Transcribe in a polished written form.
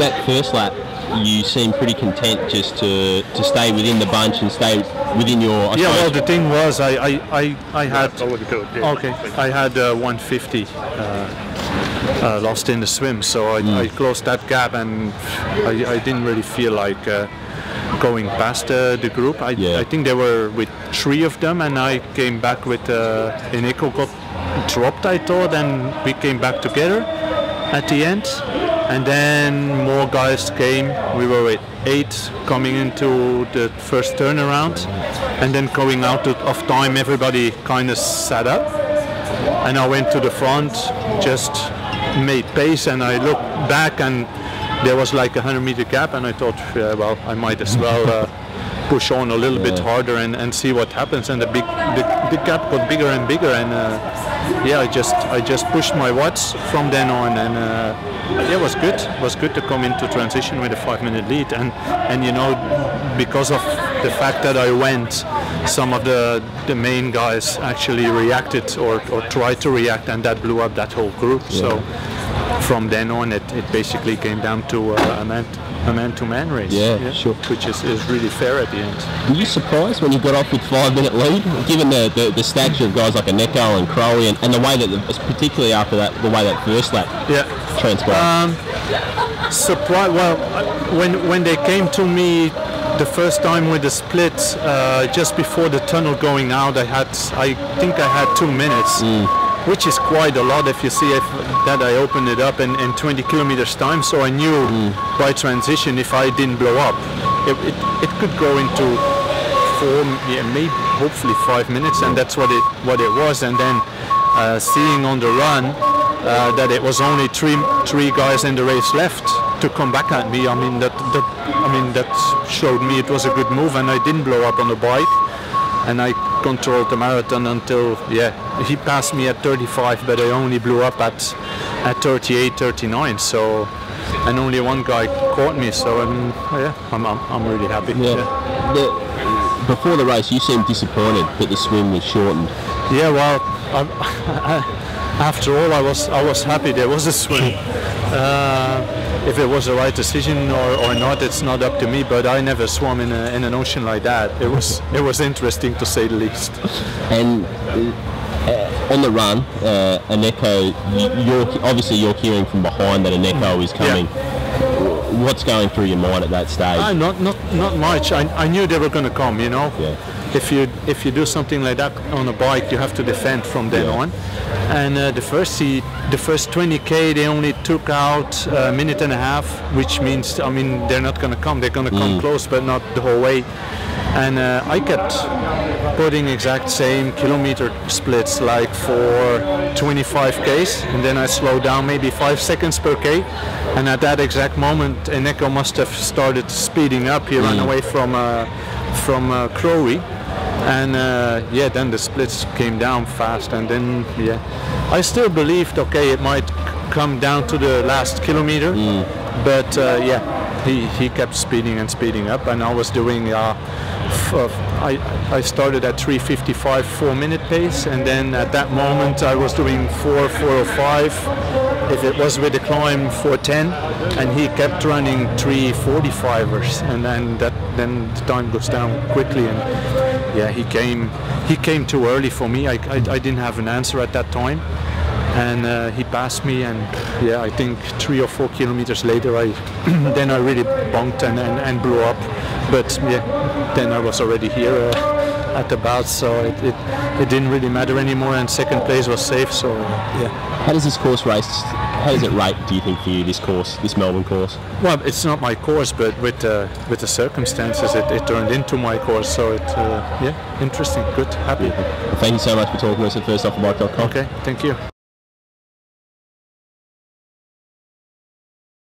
that first lap, you seem pretty content just to stay within the bunch and stay within your... Well, the thing was, I had... Okay, I had 150 lost in the swim, so I closed that gap, and I didn't really feel like going past the group. I think they were with 3 of them, and I came back with Eneko got dropped, I thought, and we came back together at the end. And then more guys came. We were with 8 coming into the first turnaround, and then going out of time, everybody kind of sat up, and I went to the front, just made pace, and I looked back, and there was like a 100-meter gap, and I thought, well, I might as well push on a little bit harder and see what happens. And the gap got bigger and bigger, and I just pushed my watts from then on, and it was good. It was good to come into transition with a 5-minute lead, and you know, because of the fact that I went, some of the main guys actually reacted or tried to react, and that blew up that whole group. So from then on, it basically came down to a man-to-man race. Sure. Which is really fair at the end. Were you surprised when you got off with 5-minute lead, given the stature of guys like Eneko and Crowley, and the way that, particularly after that, the way that first lap transpired? Surprised. Well, when they came to me the first time with the split, just before the tunnel going out, I think I had 2 minutes. Which is quite a lot if you see that I opened it up in 20 kilometers time. So I knew by transition, if I didn't blow up, it could go into 4, maybe hopefully 5 minutes, and that's what it was. And then seeing on the run that it was only three guys in the race left to come back at me. I mean that showed me it was a good move, and I didn't blow up on the bike. And I controlled the marathon until, he passed me at 35, but I only blew up at 38, 39. So, and only one guy caught me. So, I'm really happy. Before the race, you seemed disappointed that the swim was shortened. Yeah, well, after all, I was happy there was a swim. If it was the right decision or not, it's not up to me. But I never swam in an ocean like that. It was interesting, to say the least. And on the run, Eneko, you're hearing from behind that Eneko is coming. What's going through your mind at that stage? Not much. I knew they were going to come. You know. If you do something like that on a bike, you have to defend from then on. And the first 20k, they only took out a minute and a half, which means, I mean, they're not going to come. They're going to come close, but not the whole way. And I kept putting exact same kilometer splits, like for 25k's, and then I slowed down maybe 5 seconds per k. And at that exact moment, Eneko must have started speeding up. He ran away from Crowley. And then the splits came down fast, and then I still believed, okay, it might come down to the last kilometer, but he kept speeding up, and I was doing I started at 3:55 4-minute pace, and then at that moment I was doing 4:05. If it was with the climb, 4:10, and he kept running 3:45ers, and then the time goes down quickly. And he came too early for me. I didn't have an answer at that time, and he passed me. And I think 3 or 4 kilometers later, I really bunked and blew up. But then I was already here at the bout, so it didn't really matter anymore. And second place was safe. So How does this course race? How does it rate, do you think, for you, this Melbourne course? Well, it's not my course, but with the circumstances, it turned into my course. So interesting, good, happy. Well, thank you so much for talking to us at firstoffthebike.com. Okay, thank you.